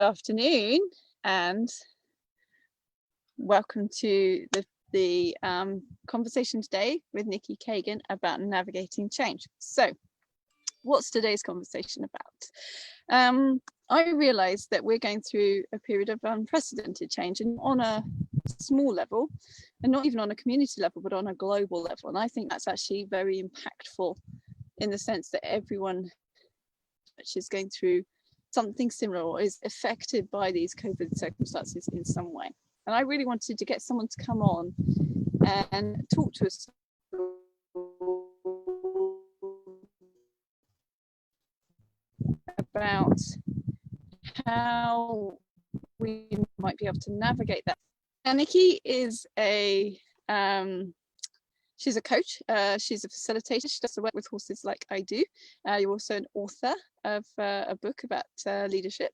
afternoon, and welcome to the conversation today with Nikki Kagan about navigating change. So, what's today's conversation about? I realise that we're going through a period of unprecedented change, and on a small level, and not even on a community level, but on a global level. And I think that's actually very impactful in the sense that everyone is going through something similar or is affected by these COVID circumstances in some way. And I really wanted to get someone to come on and talk to us about how we might be able to navigate that. And Nikki is she's a coach, she's a facilitator, she does the work with horses like I do. You're also an author of a book about leadership.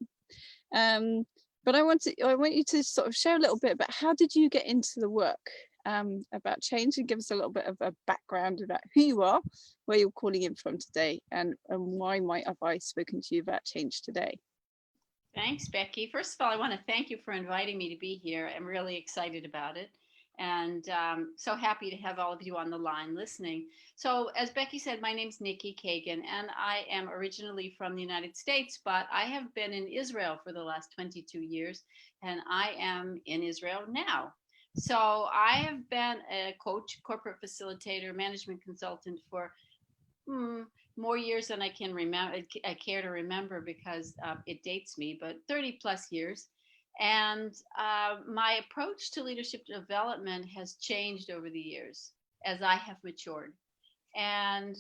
But I want you to sort of share a little bit about how did you get into the work about change, and give us a little bit of a background about who you are, where you're calling in from today, and why might have I spoken to you about change today. Thanks, Becky. First of all, I want to thank you for inviting me to be here. I'm really excited about it, and so happy to have all of you on the line listening. So as Becky said, my name's Nikki Kagan, and I am originally from the United States, but I have been in Israel for the last 22 years, and I am in Israel now. So I have been a coach, corporate facilitator, management consultant for more years than I can remember. I care to remember because it dates me, but 30 plus years. And my approach to leadership development has changed over the years as I have matured. And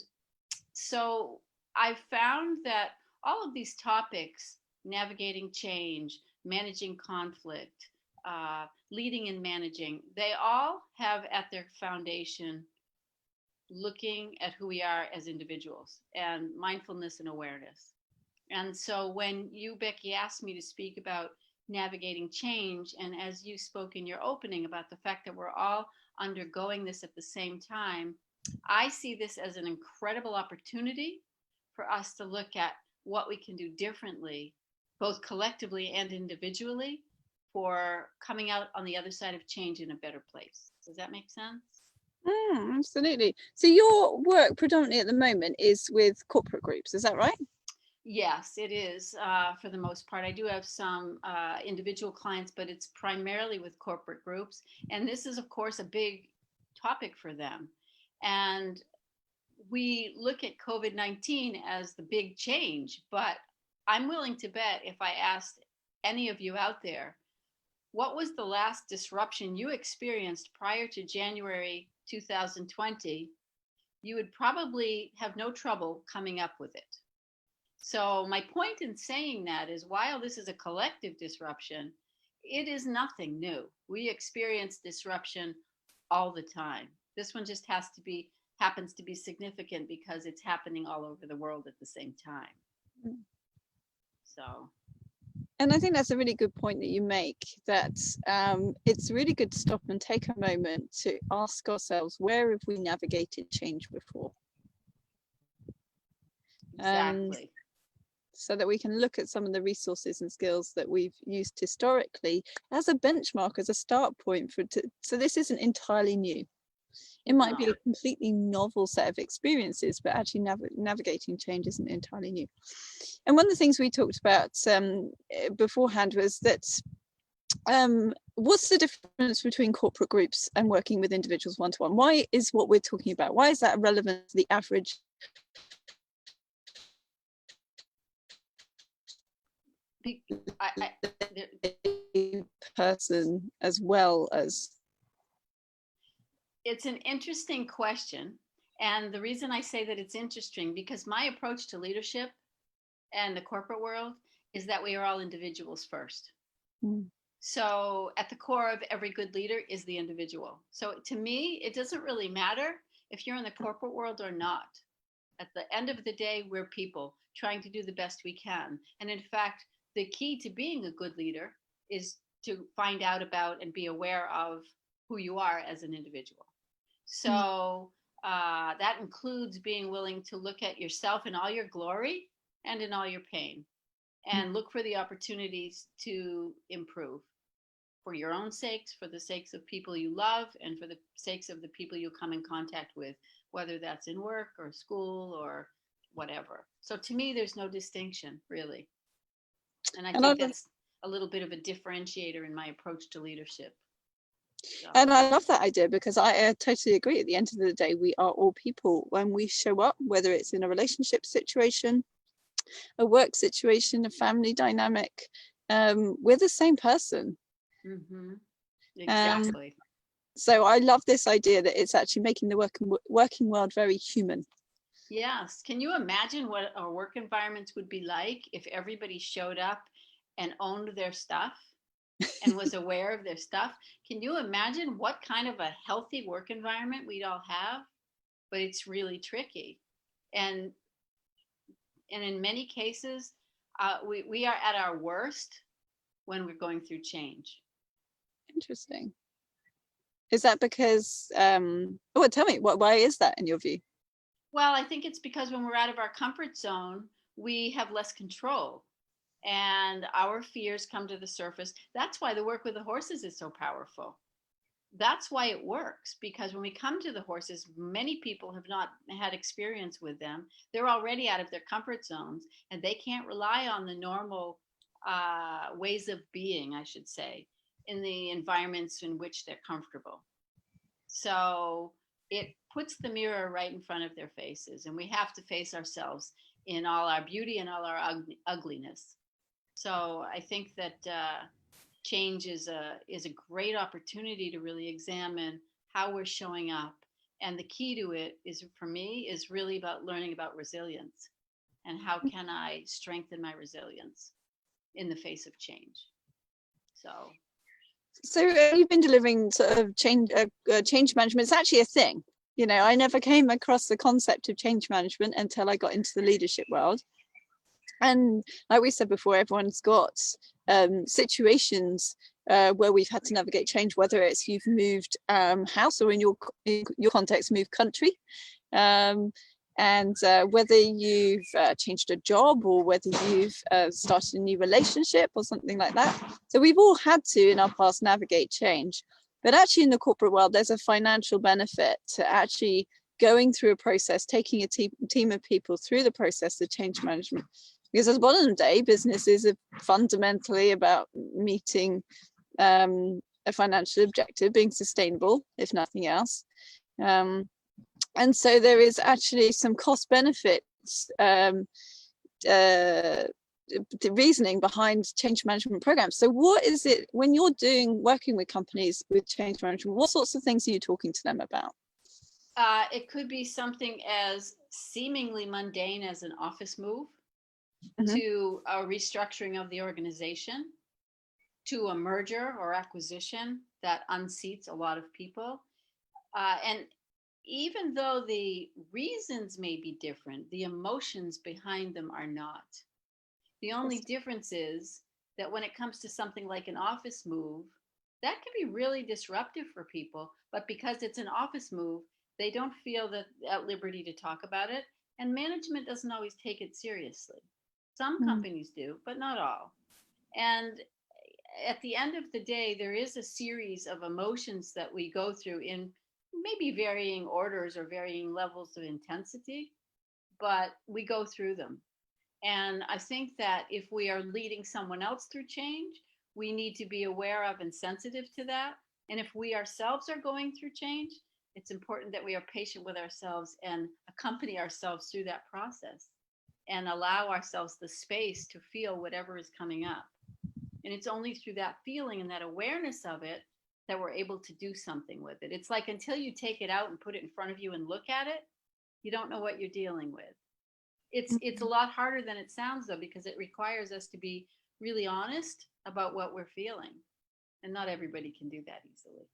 so I found that all of these topics, navigating change, managing conflict, leading and managing, they all have at their foundation looking at who we are as individuals and mindfulness and awareness. And so when you, Becky, asked me to speak about navigating change, and as you spoke in your opening about the fact that we're all undergoing this at the same time, I see this as an incredible opportunity for us to look at what we can do differently, both collectively and individually, for coming out on the other side of change in a better place. Does that make sense? Absolutely. So your work predominantly at the moment is with corporate groups, is that right? Yes, it is for the most part. I do have some individual clients, but it's primarily with corporate groups. And this is, of course, a big topic for them. And we look at COVID-19 as the big change, but I'm willing to bet if I asked any of you out there, what was the last disruption you experienced prior to January 2020, you would probably have no trouble coming up with it. So my point in saying that is, while this is a collective disruption, it is nothing new. We experience disruption all the time. This one just happens to be significant because it's happening all over the world at the same time. So. And I think that's a really good point that you make, that it's really good to stop and take a moment to ask ourselves, where have we navigated change before? Exactly. So that we can look at some of the resources and skills that we've used historically as a benchmark, as a start point so this isn't entirely new. It might be a completely novel set of experiences, but actually navigating change isn't entirely new. And one of the things we talked about beforehand was that what's the difference between corporate groups and working with individuals one-to-one? Why is what we're talking about, why is that relevant to the average person as well as? It's an interesting question. And the reason I say that it's interesting, because my approach to leadership and the corporate world is that we are all individuals first. So at the core of every good leader is the individual. So to me, it doesn't really matter if you're in the corporate world or not. At the end of the day, we're people trying to do the best we can. And in fact, the key to being a good leader is to find out about and be aware of who you are as an individual. So that includes being willing to look at yourself in all your glory and in all your pain, and look for the opportunities to improve for your own sakes, for the sakes of people you love, and for the sakes of the people you come in contact with, whether that's in work or school or whatever. So to me, there's no distinction really. And I And I think love, that's a little bit of a differentiator in my approach to leadership. So. and I love that idea, because I totally agree. At the end of the day, we are all people. When we show up, whether it's in a relationship situation, a work situation, a family dynamic, we're the same person. Mm-hmm. Exactly. So I love this idea that it's actually making the working world very human. Yes. Can you imagine what our work environments would be like if everybody showed up and owned their stuff and was aware of their stuff? Can you imagine what kind of a healthy work environment we'd all have? But it's really tricky. And in many cases, we are at our worst when we're going through change. Interesting. Is that because, tell me, why is that in your view? Well, I think it's because when we're out of our comfort zone, we have less control and our fears come to the surface. That's why the work with the horses is so powerful. That's why it works, because when we come to the horses, many people have not had experience with them. They're already out of their comfort zones and they can't rely on the normal ways of being, I should say, in the environments in which they're comfortable. So it puts the mirror right in front of their faces, and we have to face ourselves in all our beauty and all our ugliness. So I think that change is a great opportunity to really examine how we're showing up, and the key to it is, for me, is really about learning about resilience and how can I strengthen my resilience in the face of change. So you've been delivering sort of change management. It's actually a thing. You know, I never came across the concept of change management until I got into the leadership world. And like we said before, everyone's got situations where we've had to navigate change, whether it's you've moved house, or in your context, moved country. And whether you've changed a job, or whether you've started a new relationship or something like that. So we've all had to, in our past, navigate change. But actually in the corporate world, there's a financial benefit to actually going through a process, taking a team of people through the process of change management. Because at the bottom of the day, businesses are fundamentally about meeting a financial objective, being sustainable, if nothing else. And so there is actually some cost benefits, the reasoning behind change management programs. So what is it, when you're working with companies with change management, what sorts of things are you talking to them about? It could be something as seemingly mundane as an office move, to a restructuring of the organization, to a merger or acquisition that unseats a lot of people. And even though the reasons may be different, the emotions behind them are not. The only difference is that when it comes to something like an office move, that can be really disruptive for people. But because it's an office move, they don't feel that at liberty to talk about it. And management doesn't always take it seriously. Some companies do, but not all. And at the end of the day, there is a series of emotions that we go through in maybe varying orders or varying levels of intensity, but we go through them. And I think that if we are leading someone else through change, we need to be aware of and sensitive to that. And if we ourselves are going through change, it's important that we are patient with ourselves and accompany ourselves through that process and allow ourselves the space to feel whatever is coming up. And it's only through that feeling and that awareness of it that we're able to do something with it. It's like until you take it out and put it in front of you and look at it, you don't know what you're dealing with. It's a lot harder than it sounds, though, because it requires us to be really honest about what we're feeling. And not everybody can do that easily.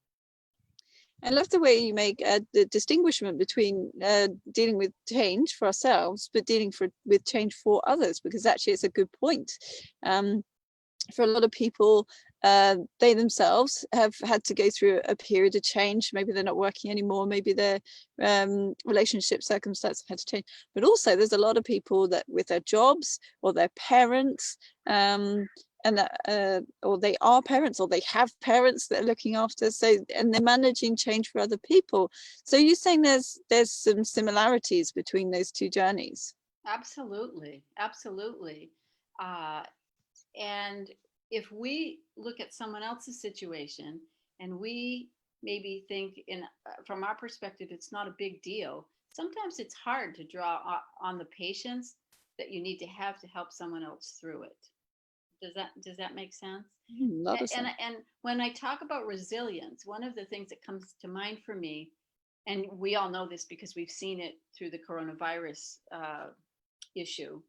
I love the way you make the distinguishment between dealing with change for ourselves, but dealing with change for others, because actually it's a good point. For a lot of people, they themselves have had to go through a period of change. Maybe they're not working anymore. Maybe their relationship circumstances have had to change. But also there's a lot of people that with their jobs or their parents, or they are parents or they have parents that are looking after. So, and they're managing change for other people. So you're saying there's some similarities between those two journeys? Absolutely, absolutely. And if we look at someone else's situation and we maybe think from our perspective it's not a big deal, sometimes it's hard to draw on the patience that you need to have to help someone else through it. Does that make sense? And when I talk about resilience, one of the things that comes to mind for me, and we all know this because we've seen it through the coronavirus issue,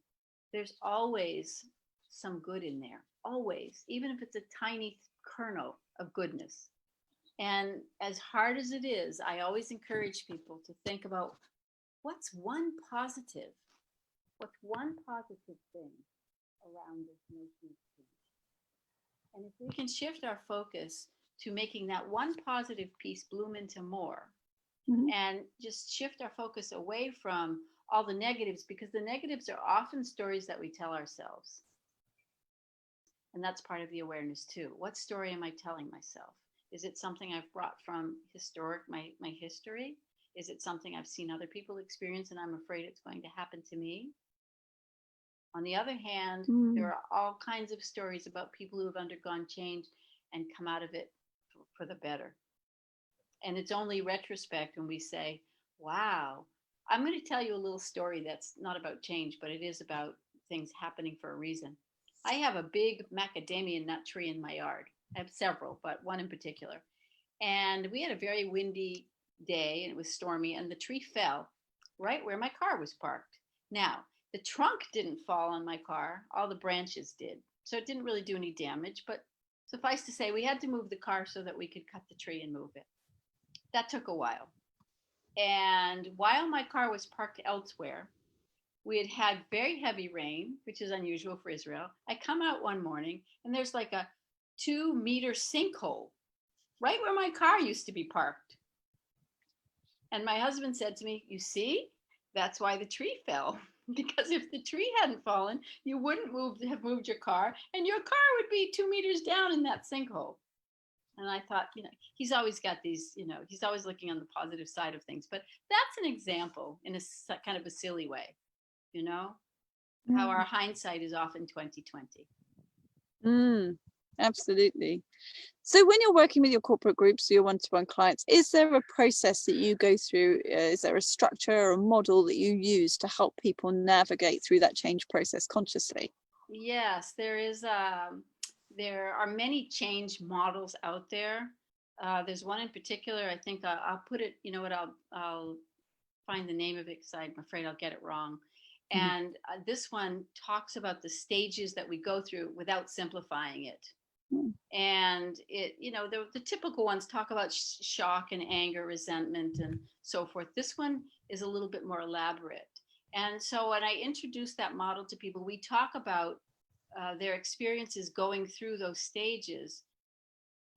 there's always some good in there, always, even if it's a tiny kernel of goodness. And as hard as it is, I always encourage people to think about what's one positive thing around this notion of change. And if we can shift our focus to making that one positive piece bloom into more, and just shift our focus away from all the negatives, because the negatives are often stories that we tell ourselves. And that's part of the awareness too. What story am I telling myself? Is it something I've brought from my history? Is it something I've seen other people experience and I'm afraid it's going to happen to me? On the other hand, there are all kinds of stories about people who have undergone change and come out of it for the better. And it's only retrospect when we say, wow, I'm going to tell you a little story that's not about change, but it is about things happening for a reason. I have a big macadamia nut tree in my yard. I have several, but one in particular. And we had a very windy day and it was stormy and the tree fell right where my car was parked. Now, the trunk didn't fall on my car. All the branches did. So it didn't really do any damage, but suffice to say, we had to move the car so that we could cut the tree and move it. That took a while. And while my car was parked elsewhere, we had had very heavy rain, which is unusual for Israel. I come out one morning and there's like a 2-meter sinkhole right where my car used to be parked. And my husband said to me, you see, that's why the tree fell. Because if the tree hadn't fallen, you wouldn't have moved your car and your car would be 2 meters down in that sinkhole. And I thought, he's always got these, he's always looking on the positive side of things. But that's an example in a kind of a silly way, how our hindsight is often 20/20. Absolutely. So when you're working with your corporate groups, your one-to-one clients, is there a process that you go through? Is there a structure or a model that you use to help people navigate through that change process consciously? Yes, there is. There are many change models out there. There's one in particular. I think I'll put it. You know what? I'll find the name of it because I'm afraid I'll get it wrong. And this one talks about the stages that we go through without simplifying it. And it, the typical ones talk about shock and anger, resentment, and so forth. This one is a little bit more elaborate. And so when I introduce that model to people, we talk about their experiences going through those stages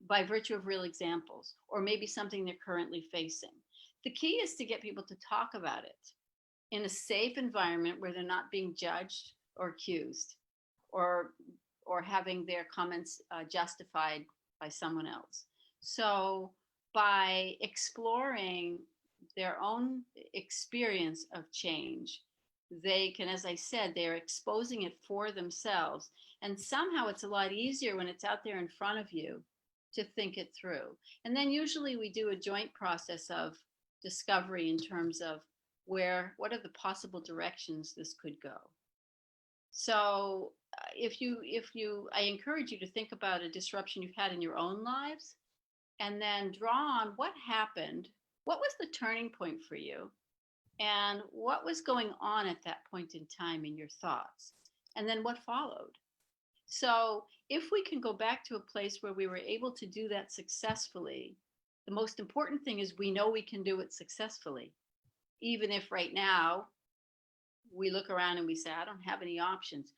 by virtue of real examples, or maybe something they're currently facing. The key is to get people to talk about it in a safe environment where they're not being judged or accused or having their comments justified by someone else. So by exploring their own experience of change, they can, as I said, they're exposing it for themselves. And somehow it's a lot easier when it's out there in front of you to think it through. And then usually we do a joint process of discovery in terms of what are the possible directions this could go. So I encourage you to think about a disruption you've had in your own lives and then draw on what happened, what was the turning point for you, and what was going on at that point in time in your thoughts, and then what followed. So if we can go back to a place where we were able to do that successfully, the most important thing is we know we can do it successfully. Even if right now we look around and we say, I don't have any options.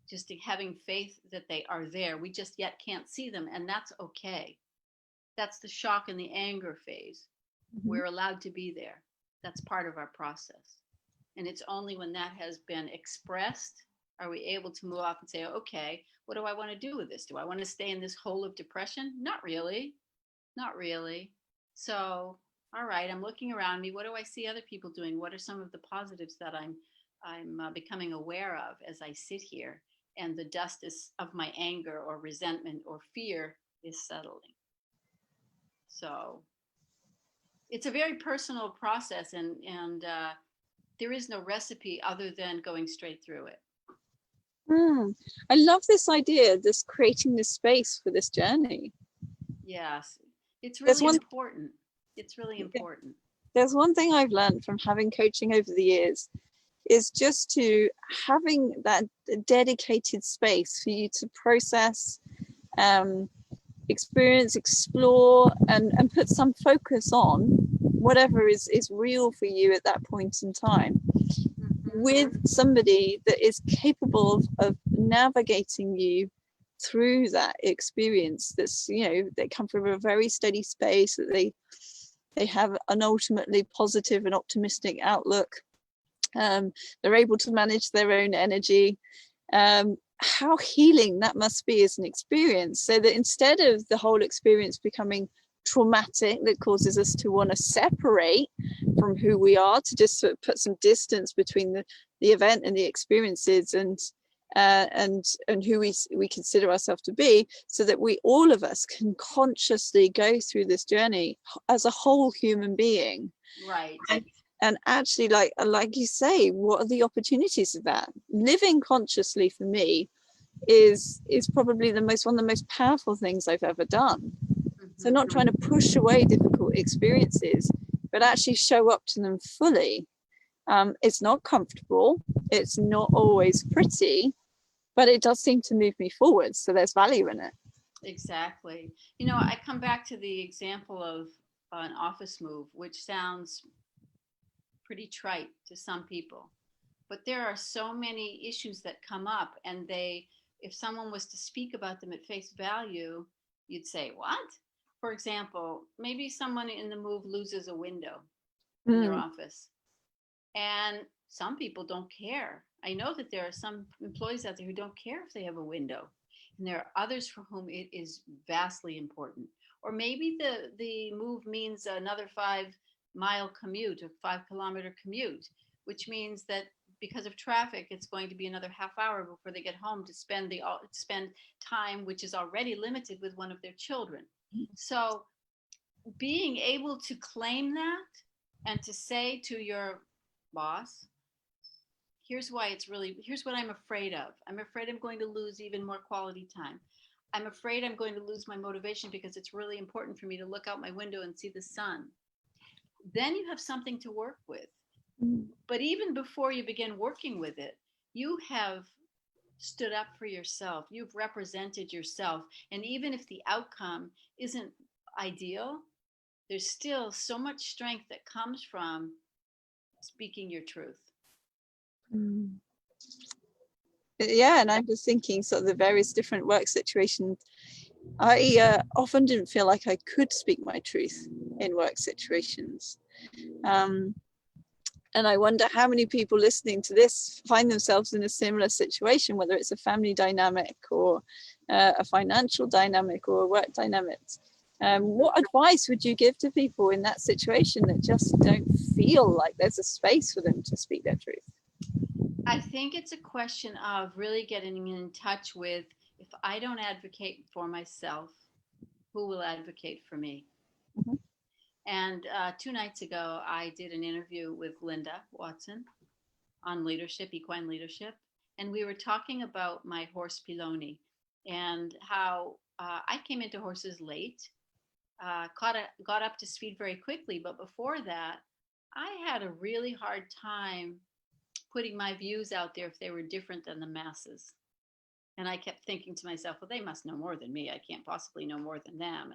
just having faith that they are there. We just yet can't see them, and that's okay. That's the shock and the anger phase. Mhm. We're allowed to be there. That's part of our process. And it's only when that has been expressed are we able to move off and say, okay, what do I want to do with this? Do I want to stay in this hole of depression? Not really. Not really. So, all right, I'm looking around me. What do I see other people doing? What are some of the positives that I'm becoming aware of as I sit here? And the dust is of my anger or resentment or fear is settling. So it's a very personal process, and there is no recipe other than going straight through it. I love this idea, this creating this space for this journey. Yes, it's There's really one, important. It's really important. there's one thing I've learned from having coaching over the years is just to having that dedicated space for you to process, experience, explore, and put some focus on whatever is real for you at that point in time, with somebody that is capable of navigating you through that experience. That's, they come from a very steady space, that they have an ultimately positive and optimistic outlook. They're able to manage their own energy. How healing that must be as an experience, so that instead of the whole experience becoming traumatic that causes us to want to separate from who we are, to just sort of put some distance between the event and the experiences and who we consider ourselves to be, so that we, all of us, can consciously go through this journey as a whole human being. Right. And actually, like you say, what are the opportunities of that? Living consciously for me is probably one of the most powerful things I've ever done. So not trying to push away difficult experiences, but actually show up to them fully. It's not comfortable. It's not always pretty, but it does seem to move me forward. So there's value in it. Exactly. I come back to the example of an office move, which sounds pretty trite to some people, but there are so many issues that come up, and if someone was to speak about them at face value, you'd say, what? For example, maybe someone in the move loses a window in their office, and some people don't care. I know that there are some employees out there who don't care if they have a window, and there are others for whom it is vastly important. Or maybe the move means another 5-mile commute, a 5-kilometer commute, which means that because of traffic, it's going to be another half hour before they get home to spend time, which is already limited, with one of their children. So being able to claim that and to say to your boss, here's what I'm afraid of. I'm afraid I'm going to lose even more quality time. I'm afraid I'm going to lose my motivation because it's really important for me to look out my window and see the sun. Then you have something to work with. But even before you begin working with it, you have stood up for yourself. You've represented yourself. And even if the outcome isn't ideal, there's still so much strength that comes from speaking your truth. Yeah, and I'm just thinking sort of the various different work situations. I often didn't feel like I could speak my truth in work situations. And I wonder how many people listening to this find themselves in a similar situation, whether it's a family dynamic or a financial dynamic or a work dynamic. What advice would you give to people in that situation that just don't feel like there's a space for them to speak their truth? I think it's a question of really getting in touch with, if I don't advocate for myself, who will advocate for me? Mm-hmm. And 2 nights ago, I did an interview with Linda Watson on leadership, equine leadership. And we were talking about my horse Piloni and how I came into horses late, got up to speed very quickly. But before that, I had a really hard time putting my views out there if they were different than the masses. And I kept thinking to myself, well, they must know more than me. I can't possibly know more than them.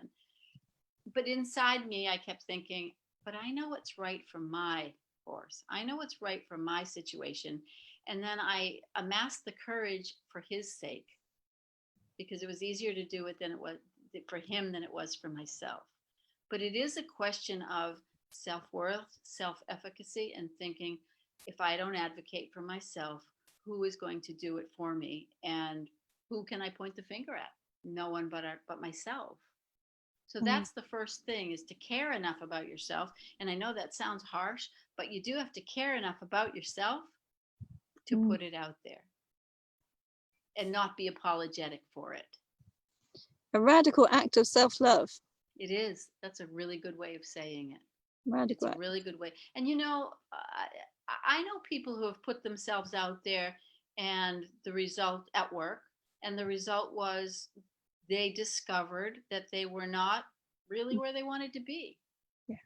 But inside me, I kept thinking, but I know what's right for my horse. I know what's right for my situation. And then I amassed the courage for his sake, because it was easier to do it than it was for him than it was for myself. But it is a question of self-worth, self-efficacy, and thinking, if I don't advocate for myself, who is going to do it for me? And who can I point the finger at? No one but myself. So that's the first thing, is to care enough about yourself. And I know that sounds harsh, but you do have to care enough about yourself to put it out there and not be apologetic for it. A radical act of self-love. It is. That's a really good way of saying it. Radical. It's a really good way. And you know, I know people who have put themselves out there, and the result at work, and the result was they discovered that they were not really where they wanted to be. Yeah.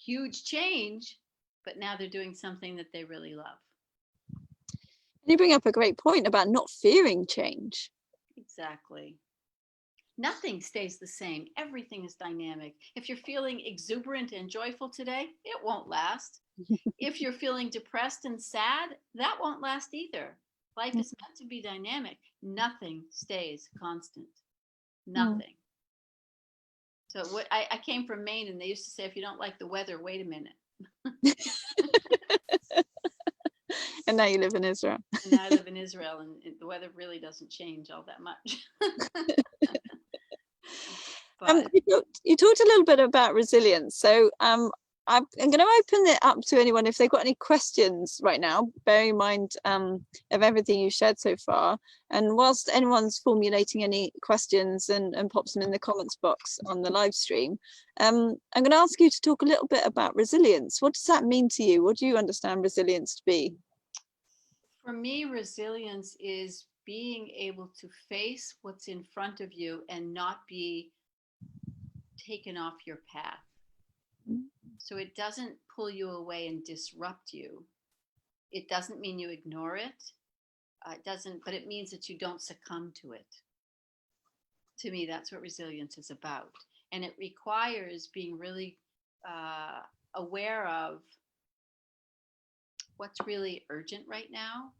Huge change, but now they're doing something that they really love. You bring up a great point about not fearing change. Exactly. Nothing stays the same. Everything is dynamic. If you're feeling exuberant and joyful today, it won't last. If you're feeling depressed and sad, that won't last either. Life is meant to be dynamic. Nothing stays constant. Nothing. So I came from Maine, and they used to say, if you don't like the weather, wait a minute. And now you live in Israel. And now I live in Israel, and the weather really doesn't change all that much. You talked a little bit about resilience. So I'm going to open it up to anyone if they've got any questions right now, bearing in mind of everything you shared so far. And whilst anyone's formulating any questions and pops them in the comments box on the live stream, I'm going to ask you to talk a little bit about resilience. What does that mean to you? What do you understand resilience to be? For me, resilience is being able to face what's in front of you and not be taken off your path. So it doesn't pull you away and disrupt you. It doesn't mean you ignore it. But it means that you don't succumb to it. To me, that's what resilience is about. And it requires being really aware of what's really urgent right now.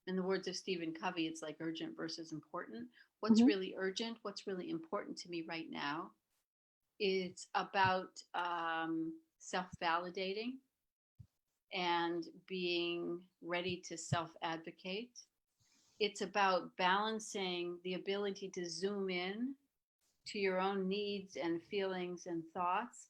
In the words of Stephen Covey, it's like urgent versus important. What's really urgent? What's really important to me right now? It's about self-validating and being ready to self-advocate. It's about balancing the ability to zoom in to your own needs and feelings and thoughts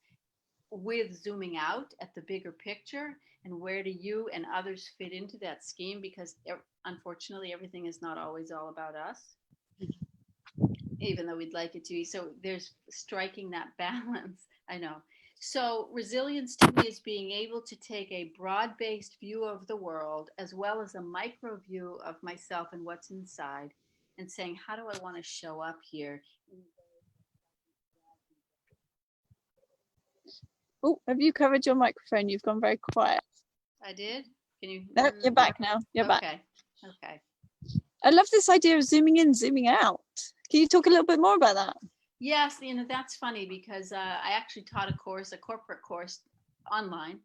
with zooming out at the bigger picture, and where do you and others fit into that scheme, because unfortunately everything is not always all about us, even though we'd like it to be. So there's striking that balance. I know. So resilience to me is being able to take a broad-based view of the world as well as a micro view of myself and what's inside, and saying, how do I want to show up here? Oh, have you covered your microphone? You've gone very quiet. I did? Can you? No, you're back now. You're back. Okay. I love this idea of zooming in, zooming out. Can you talk a little bit more about that? Yes, that's funny, because I actually taught a corporate course online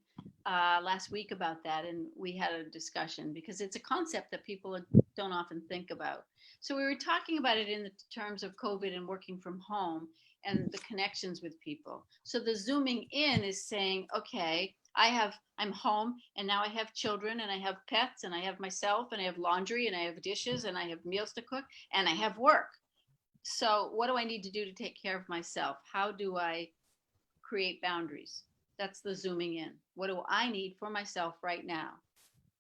last week about that, and we had a discussion because it's a concept that people don't often think about. So we were talking about it in the terms of COVID and working from home and the connections with people. So the zooming in is saying, okay, I'm home, and now I have children, and I have pets, and I have myself, and I have laundry, and I have dishes, and I have meals to cook, and I have work. So what do I need to do to take care of myself? How do I create boundaries? That's the zooming in. What do I need for myself right now?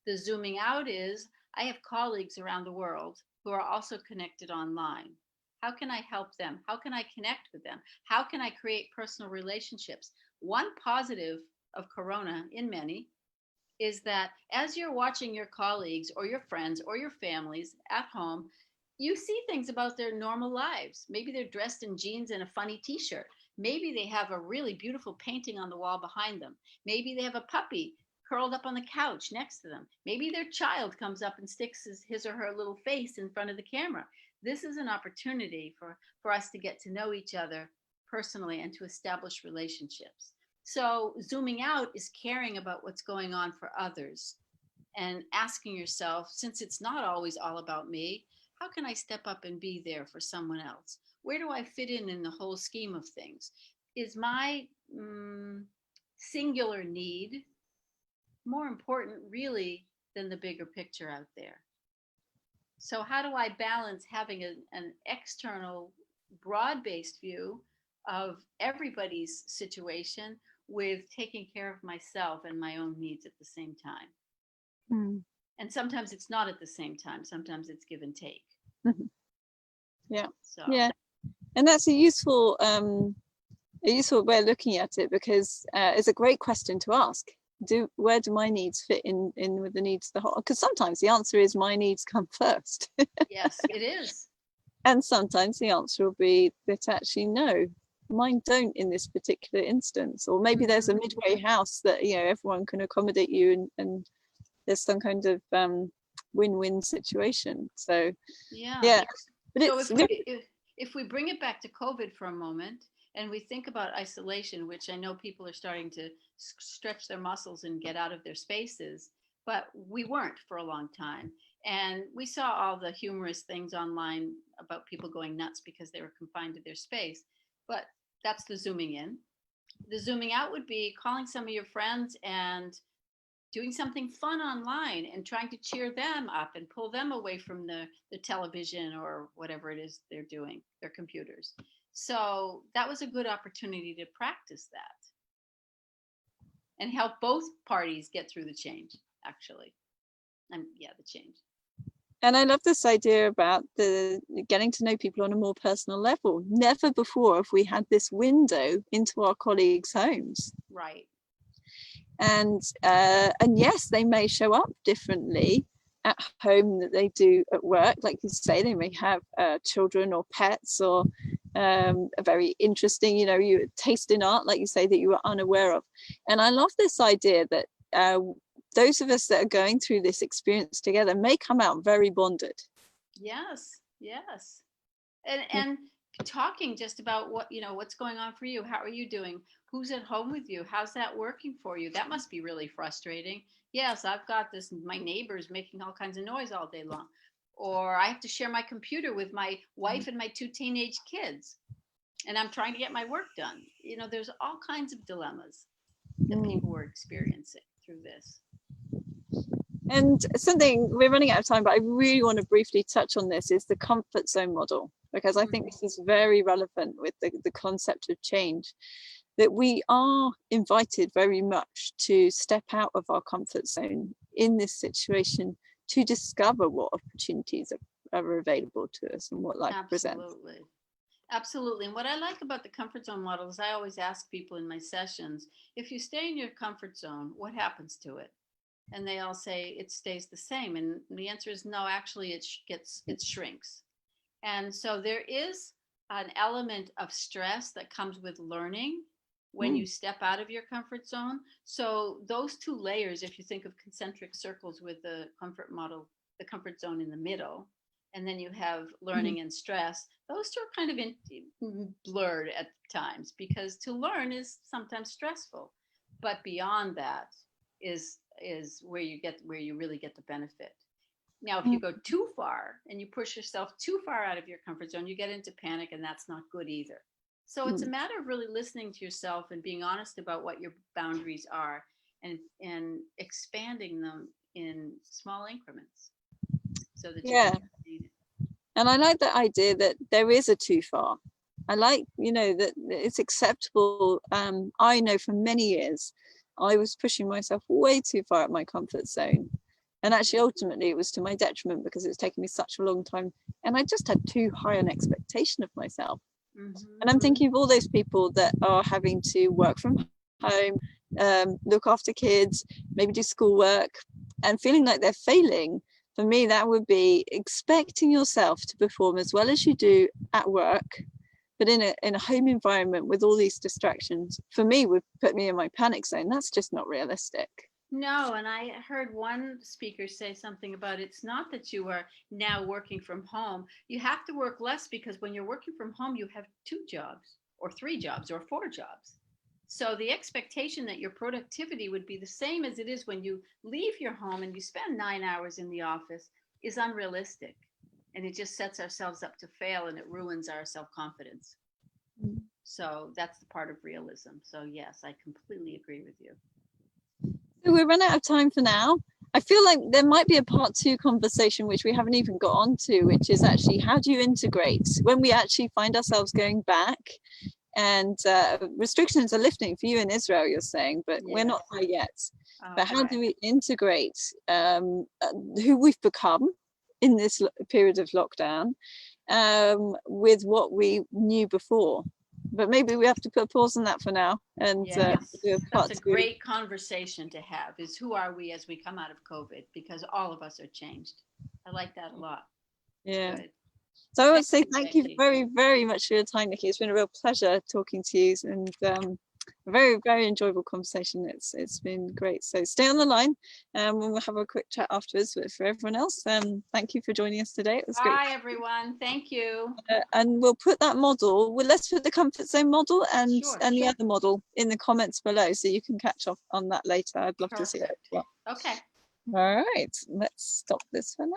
The zooming out is, I have colleagues around the world who are also connected online. How can I help them? How can I connect with them? How can I create personal relationships? One positive of Corona, in many, is that as you're watching your colleagues or your friends or your families at home, you see things about their normal lives. Maybe they're dressed in jeans and a funny t-shirt. Maybe they have a really beautiful painting on the wall behind them. Maybe they have a puppy curled up on the couch next to them. Maybe their child comes up and sticks his or her little face in front of the camera. This is an opportunity for us to get to know each other personally and to establish relationships. So zooming out is caring about what's going on for others and asking yourself, since it's not always all about me, how can I step up and be there for someone else? Where do I fit in the whole scheme of things? Is my singular need more important really than the bigger picture out there? So how do I balance having an external broad-based view of everybody's situation with taking care of myself and my own needs at the same time? Mm. And sometimes it's not at the same time. Sometimes it's give and take. Mhm. Yeah. So Yeah. And that's a useful way of looking at it, because it's a great question to ask. Where do my needs fit in with the needs of the whole? Because sometimes the answer is my needs come first. yes, it is. And sometimes the answer will be that actually no, mine don't in this particular instance. Or maybe there's a midway house that, you know, everyone can accommodate you, and there's some kind of win-win situation. So Yeah. but So it's if we bring it back to COVID for a moment and we think about isolation, which I know people are starting to stretch their muscles and get out of their spaces, but we weren't for a long time. And we saw all the humorous things online about people going nuts because they were confined to their space. But that's the zooming in. The zooming out would be calling some of your friends and doing something fun online and trying to cheer them up and pull them away from the television or whatever it is they're doing, their computers. So that was a good opportunity to practice that and help both parties get through the change, actually. The change. And I love this idea about the getting to know people on a more personal level. Never before have we had this window into our colleagues' homes. Right. And yes, they may show up differently at home that they do at work. Like you say, they may have children or pets, or a very interesting, you know, you taste in art, like you say, that you were unaware of. And I love this idea that those of us that are going through this experience together may come out very bonded. Yes. And talking just about what's going on for you. How are you doing? Who's at home with you? How's that working for you? That must be really frustrating. Yes, I've got this, my neighbor's making all kinds of noise all day long. Or I have to share my computer with my wife and my 2 teenage kids. And I'm trying to get my work done. There's all kinds of dilemmas that people were experiencing through this. And something, we're running out of time, but I really want to briefly touch on this, is the comfort zone model, because I think this is very relevant with the concept of change, that we are invited very much to step out of our comfort zone in this situation to discover what opportunities are available to us and what life presents. Absolutely. And what I like about the comfort zone model is I always ask people in my sessions, if you stay in your comfort zone, what happens to it? And they all say it stays the same. And the answer is no, actually it shrinks. And so there is an element of stress that comes with learning when you step out of your comfort zone. So those two layers, if you think of concentric circles with the comfort model, the comfort zone in the middle, and then you have learning and stress, those two are kind of blurred at times, because to learn is sometimes stressful, but beyond that is where you really get the benefit. Now, if you go too far and you push yourself too far out of your comfort zone, you get into panic, and that's not good either. So it's a matter of really listening to yourself and being honest about what your boundaries are, and expanding them in small increments so that you can need it. And I like that idea that there is a too far. I like, that it's acceptable. I know for many years I was pushing myself way too far out my comfort zone. And actually, ultimately, it was to my detriment, because it was taking me such a long time. And I just had too high an expectation of myself. And I'm thinking of all those people that are having to work from home, look after kids, maybe do schoolwork, and feeling like they're failing. For me, that would be expecting yourself to perform as well as you do at work, but in a home environment with all these distractions, for me, would put me in my panic zone. That's just not realistic. No, and I heard one speaker say something about, it's not that you are now working from home. You have to work less, because when you're working from home, you have 2 jobs or 3 jobs or 4 jobs. So the expectation that your productivity would be the same as it is when you leave your home and you spend 9 hours in the office is unrealistic. And it just sets ourselves up to fail, and it ruins our self-confidence. Mm. So that's the part of realism. So yes, I completely agree with you. So we've run out of time for now. I feel like there might be a part 2 conversation which we haven't even got onto, which is actually how do you integrate when we actually find ourselves going back, and restrictions are lifting for you in Israel, you're saying, but we're not there yet. But how do we integrate who we've become in this period of lockdown with what we knew before? But maybe we have to put a pause on that for now, and do a part that's a 2. great conversation to have, is who are we as we come out of COVID, because all of us are changed. I like that a lot. Yeah. Good. So I want to say thank you very, very much for your time, Nikki. It's been a real pleasure talking to you, and a very, very enjoyable conversation. It's been great. So stay on the line, and we'll have a quick chat afterwards. But for everyone else, thank you for joining us today. It was great. Bye, everyone. Thank you. And we'll put that model. Well, let's put the comfort zone model and the other model in the comments below, so you can catch up on that later. I'd love to see it. Okay. All right, let's stop this for now.